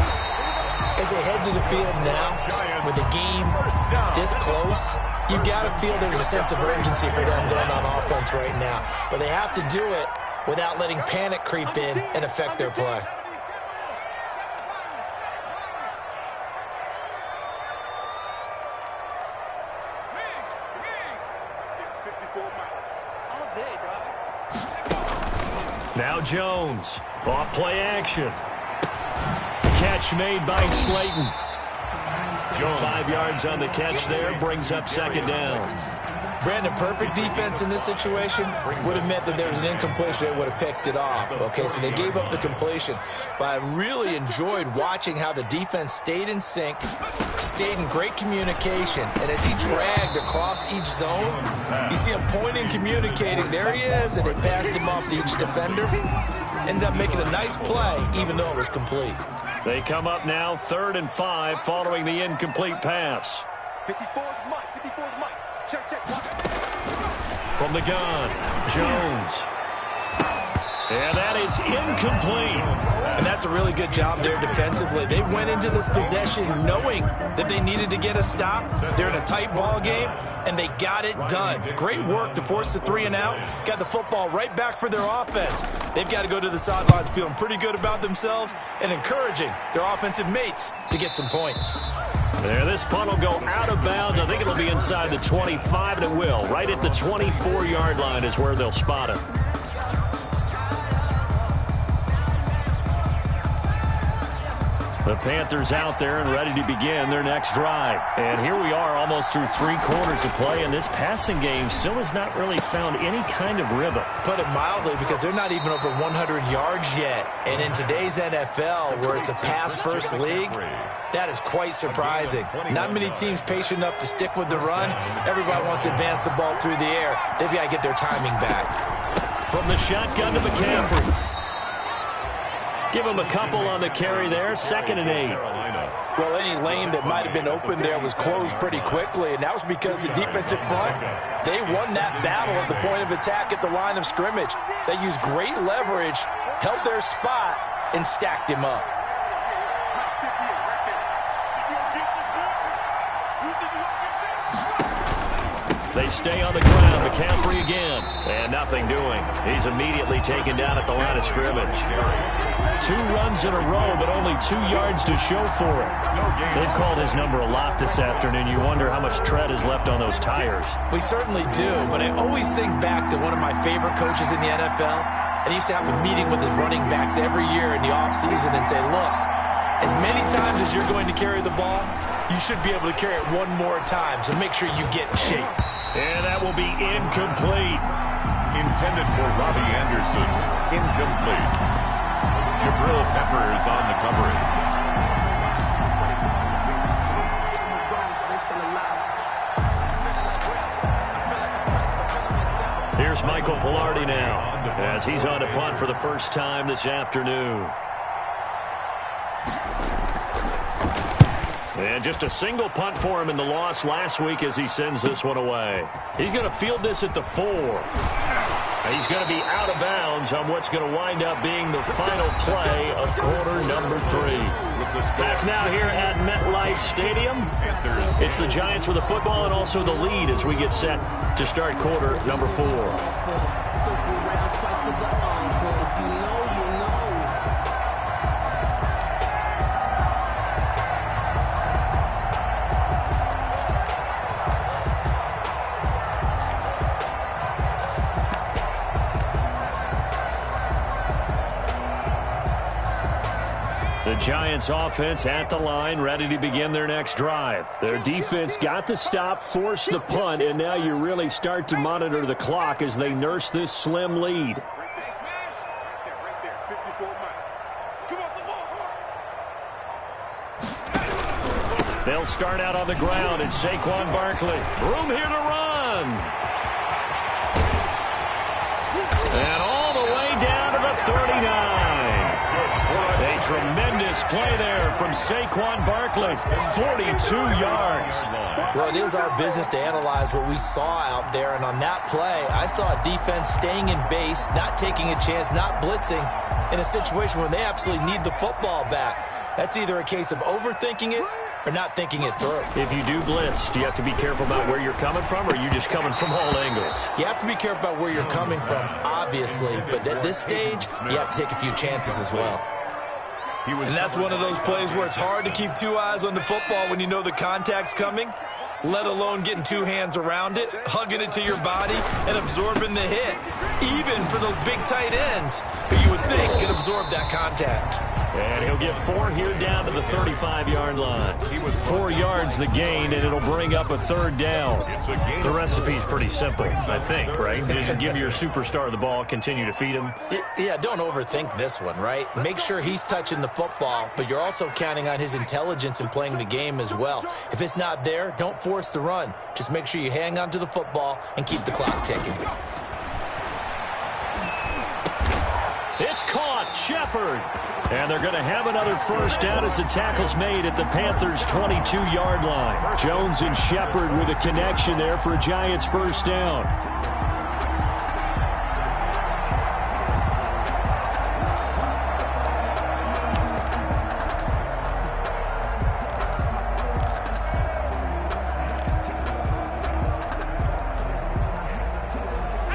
As they head to the field now, with the game this close, you got to feel there's a sense of urgency for them going on offense right now. But they have to do it without letting panic creep in and affect their play. Now Jones, off play action. Catch made by Slayton. 5 yards on the catch there, brings up second down. Brandon, perfect defense in this situation would have meant that there was an incompletion that would have picked it off. Okay, so they gave up the completion. But I really enjoyed watching how the defense stayed in sync, stayed in great communication, and as he dragged across each zone, you see him pointing, communicating. There he is, and they passed him off to each defender. Ended up making a nice play, even though it was complete. They come up now 3rd and 5 following the incomplete pass. 54's Mike. 54's Mike. Check. From the gun, Jones. And that is incomplete. And that's a really good job there defensively. They went into this possession knowing that they needed to get a stop. They're in a tight ball game, and they got it done. Great work to force the 3 and out. Got the football right back for their offense. They've got to go to the sidelines feeling pretty good about themselves and encouraging their offensive mates to get some points. There, this punt will go out of bounds. I think it'll be inside the 25, and it will. Right at the 24-yard line is where they'll spot it. The Panthers out there and ready to begin their next drive. And here we are almost through 3 quarters of play, and this passing game still has not really found any kind of rhythm. Put it mildly, because they're not even over 100 yards yet. And in today's NFL, where it's a pass-first league, that is quite surprising. Not many teams patient enough to stick with the run. Everybody wants to advance the ball through the air. They've got to get their timing back. From the shotgun to McCaffrey. Give him a couple on the carry there. 2nd and 8. Well, any lane that might have been open there was closed pretty quickly, and that was because the defensive front, they won that battle at the point of attack at the line of scrimmage. They used great leverage, held their spot, and stacked him up. They stay on the ground. McCaffrey again. And nothing doing. He's immediately taken down at the line of scrimmage. 2 runs in a row, but only 2 yards to show for it. They've called his number a lot this afternoon. You wonder how much tread is left on those tires. We certainly do, but I always think back to one of my favorite coaches in the NFL, and he used to have a meeting with his running backs every year in the offseason and say, look, as many times as you're going to carry the ball, you should be able to carry it one more time, so make sure you get in shape. And that will be incomplete. Intended for Robbie Anderson. Incomplete. Jabril Peppers on the coverage. Here's Michael Pilardi now, as he's on to punt for the first time this afternoon. And just a single punt for him in the loss last week as he sends this one away. He's going to field this at the 4. He's going to be out of bounds on what's going to wind up being the final play of quarter number 3. Back now here at MetLife Stadium. It's the Giants with the football and also the lead as we get set to start quarter number 4. The Giants offense at the line, ready to begin their next drive. Their defense got the stop, forced the punt, and now you really start to monitor the clock as they nurse this slim lead. They'll start out on the ground. It's Saquon Barkley. Room here to run. And all the way down to the 39. A tremendous play there from Saquon Barkley. 42 yards. Well, it is our business to analyze what we saw out there. And on that play, I saw a defense staying in base, not taking a chance, not blitzing in a situation where they absolutely need the football back. That's either a case of overthinking it or not thinking it through. If you do blitz, do you have to be careful about where you're coming from, or are you just coming from all angles? You have to be careful about where you're coming from, obviously. But at this stage, you have to take a few chances as well. And that's one of those plays where it's hard to keep two eyes on the football when you know the contact's coming, let alone getting two hands around it, hugging it to your body, and absorbing the hit, even for those big tight ends who you would think could absorb that contact. And he'll get 4 here down to the 35-yard line. 4 yards the gain, and it'll bring up a third down. The recipe's pretty simple, I think, right? Just give your superstar the ball, continue to feed him. Yeah, don't overthink this one, right? Make sure he's touching the football, but you're also counting on his intelligence in playing the game as well. If it's not there, don't force the run. Just make sure you hang on to the football and keep the clock ticking. It's caught. Shepard. And they're going to have another first down as the tackle's made at the Panthers' 22-yard line. Jones and Shepard with a connection there for a Giants first down.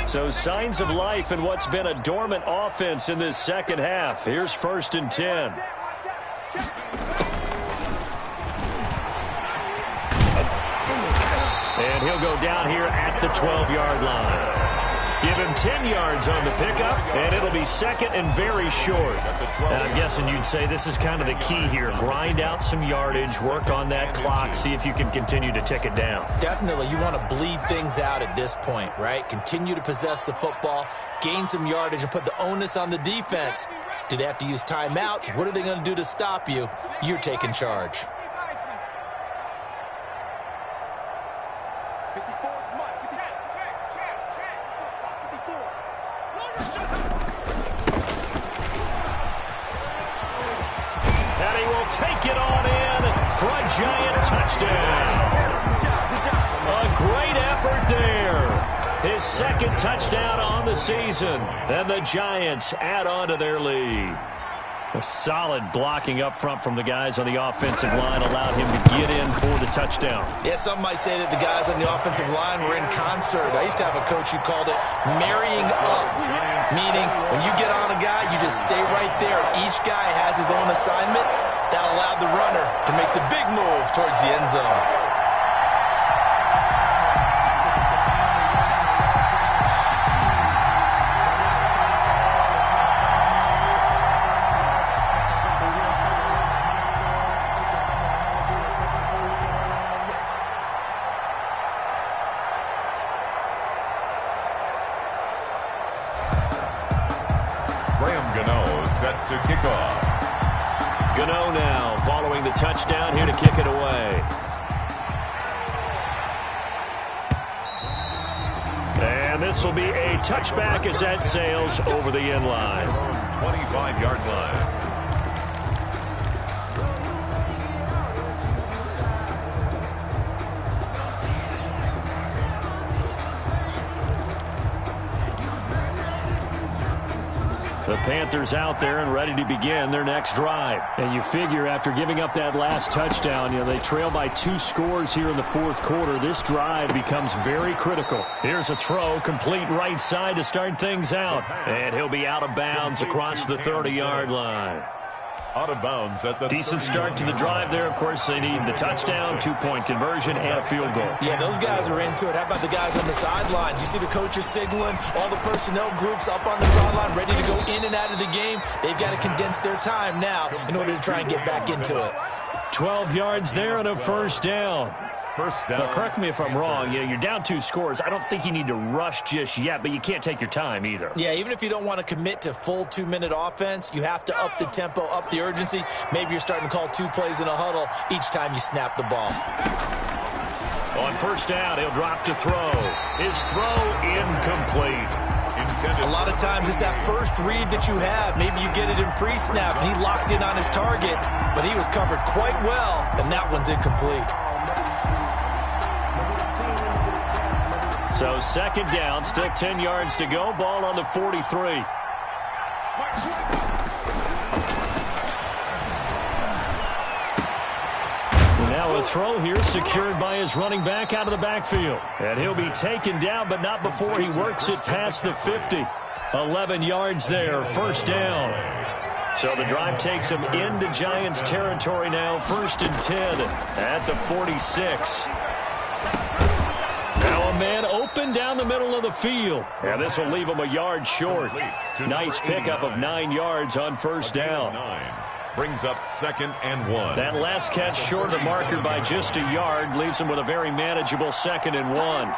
So signs of life in what's been a dormant offense in this second half. Here's 1st and 10. And he'll go down here at the 12-yard line. Give him 10 yards on the pickup, and it'll be second and very short. And I'm guessing you'd say this is kind of the key here. Grind out some yardage, work on that clock, see if you can continue to tick it down. Definitely, you want to bleed things out at this point, right? Continue to possess the football, gain some yardage, and put the onus on the defense. Do they have to use timeouts? What are they going to do to stop you? You're taking charge. Take it on in for a Giant touchdown. A great effort there. His second touchdown on the season. And the Giants add on to their lead. A solid blocking up front from the guys on the offensive line allowed him to get in for the touchdown. Yeah, some might say that the guys on the offensive line were in concert. I used to have a coach who called it marrying up, meaning when you get on a guy, you just stay right there. Each guy has his own assignment. That allowed the runner to make the big move towards the end zone. Set to kick off. Gano now following the touchdown here to kick it away. And this will be a touchback as that sails over the end line. 25-yard line. The Panthers out there and ready to begin their next drive. And you figure after giving up that last touchdown, they trail by 2 scores here in the fourth quarter. This drive becomes very critical. Here's a throw, complete right side to start things out. And he'll be out of bounds across the 30-yard line. Out of bounds at the decent start to the drive there. Of course, they need the touchdown, 2-point conversion, and a field goal. Yeah, those guys are into it. How about the guys on the sidelines? You see the coaches signaling, all the personnel groups up on the sideline ready to go in and out of the game. They've got to condense their time now in order to try and get back into it. 12 yards there and a first down. First down. Now, correct me if I'm wrong. You're down 2 scores. I don't think you need to rush just yet, but you can't take your time either. Yeah, even if you don't want to commit to full 2-minute offense, you have to up the tempo, up the urgency. Maybe you're starting to call 2 plays in a huddle each time you snap the ball. On first down, he'll drop to throw. His throw incomplete. A lot of times it's that first read that you have. Maybe you get it in pre-snap, and he locked in on his target, but he was covered quite well, and that one's incomplete. So second down, still 10 yards to go. Ball on the 43. Now a throw here secured by his running back out of the backfield. And he'll be taken down, but not before he works it past the 50. 11 yards there, first down. So the drive takes him into Giants territory now, 1st and 10 at the 46. Now a man open down the middle of the field. And this will leave him a yard short. Nice pickup of 9 yards on first down. Brings up 2nd and 1. That last catch short of the marker by just a yard leaves him with a very manageable 2nd and 1.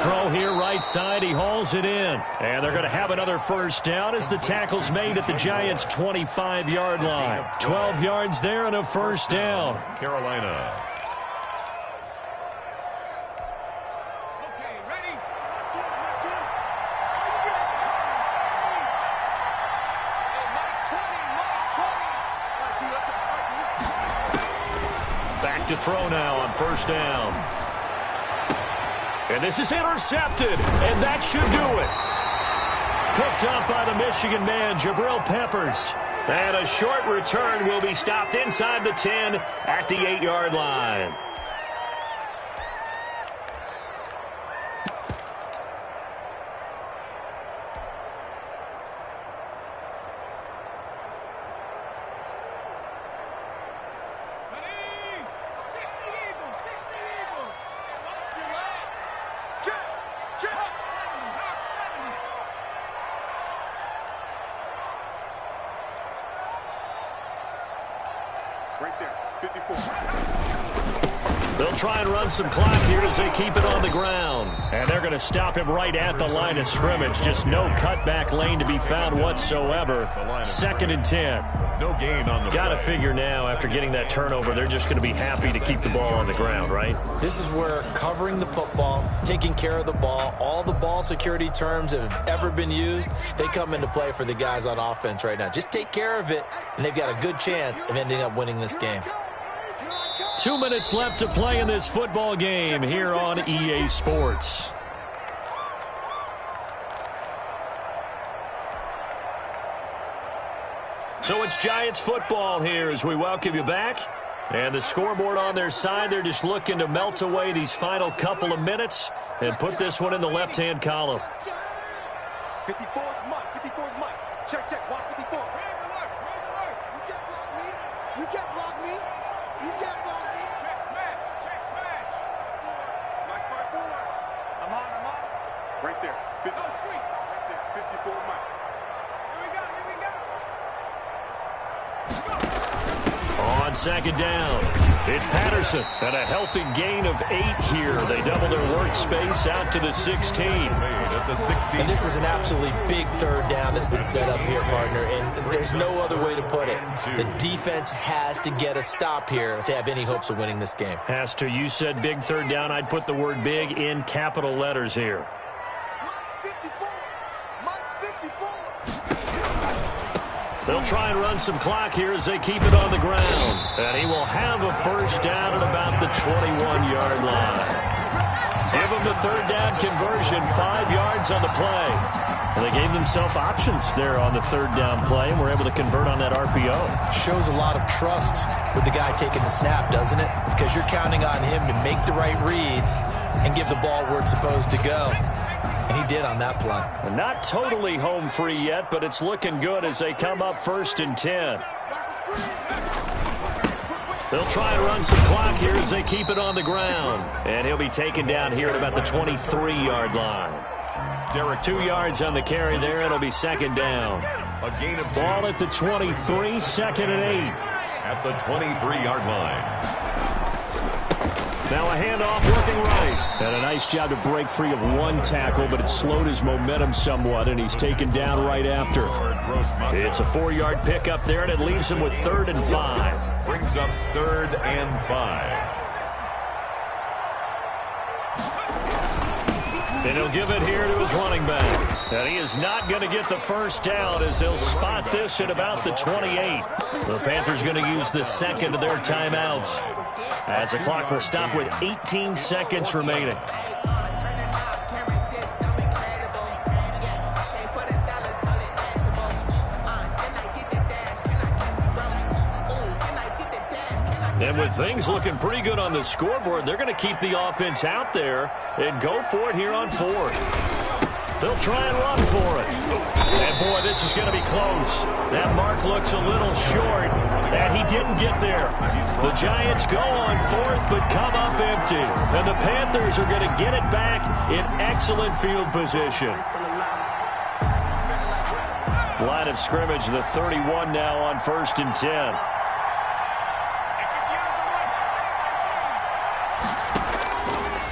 Throw here right side. He hauls it in. And they're going to have another first down as the tackle's made at the Giants' 25-yard line. 12 yards there and a first down. Carolina. Back to throw now on first down. And this is intercepted, and that should do it. Picked up by the Michigan man, Jabril Peppers. And a short return will be stopped inside the 10 at the 8-yard line. Right there, 54. They'll try and run some clock here as they keep it on the ground. And they're going to stop him right at the line of scrimmage. Just no cutback lane to be found whatsoever. 2nd and 10. No gain on the Got to figure now, after getting that turnover, they're just going to be happy to keep the ball on the ground, right? This is where covering the football, taking care of the ball, all the ball security terms that have ever been used, they come into play for the guys on offense right now. Just take care of it, and they've got a good chance of ending up winning this game. 2 minutes left to play in this football game here on EA Sports. So it's Giants football here as we welcome you back. And the scoreboard on their side, they're just looking to melt away these final couple of minutes and put this one in the left-hand column. 54's Mike. 54's Mike. Check, check. Watch 54. You can't block me. You can't block me. You can't block me. Check smash. Check smash. Mike's my board. I'm on. Right there. 50. No street. Right there. 54 Mike. Here we go. On second down, it's Patterson. And a healthy gain of 8 here. They double their workspace out to the 16. And this is an absolutely big third down that's been set up here, partner. And there's no other way to put it. The defense has to get a stop here if they have any hopes of winning this game. Has to. You said big third down. I'd put the word big in capital letters here. They'll try and run some clock here as they keep it on the ground. And he will have a first down at about the 21-yard line. Give him the third down conversion, 5 yards on the play. And they gave themselves options there on the third down play and were able to convert on that RPO. Shows a lot of trust with the guy taking the snap, doesn't it? Because you're counting on him to make the right reads and give the ball where it's supposed to go. And he did on that play. And not totally home free yet, but it's looking good as they come up 1st and 10. They'll try and run some clock here as they keep it on the ground. And he'll be taken down here at about the 23-yard line. Derek, 2 yards on the carry there. It'll be 2nd down. A gain of 2. Ball at the 23, 2nd and 8. At the 23-yard line. Now a handoff working right. And a nice job to break free of one tackle, but it slowed his momentum somewhat, and he's taken down right after. It's a 4-yard pickup there, and it leaves him with 3rd and 5. Brings up 3rd and 5. And he'll give it here to his running back. And he is not going to get the first down as they'll spot this at about the 28. The Panthers going to use the 2nd of their timeouts as the clock will stop with 18 seconds remaining. And with things looking pretty good on the scoreboard, they're going to keep the offense out there and go for it here on 4th. They'll try and run for it. And, boy, this is going to be close. That mark looks a little short, and he didn't get there. The Giants go on 4th but come up empty. And the Panthers are going to get it back in excellent field position. Line of scrimmage, the 31 now on 1st and 10.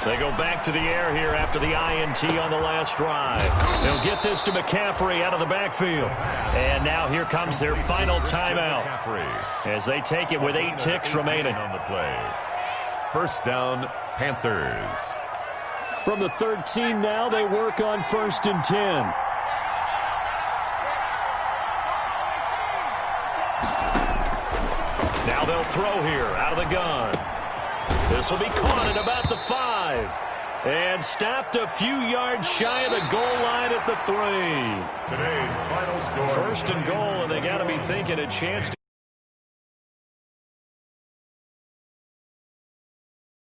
They go back to the air here after the INT on the last drive. They'll get this to McCaffrey out of the backfield. And now here comes their final timeout as they take it with 8 ticks remaining on the play. 1st down, Panthers. From the 13 now, they work on 1st and 10. Now they'll throw here out of the gun. This will be caught at about the 5. And stopped a few yards shy of the goal line at the 3. Today's final score. 1st and goal, and they got to be thinking a chance to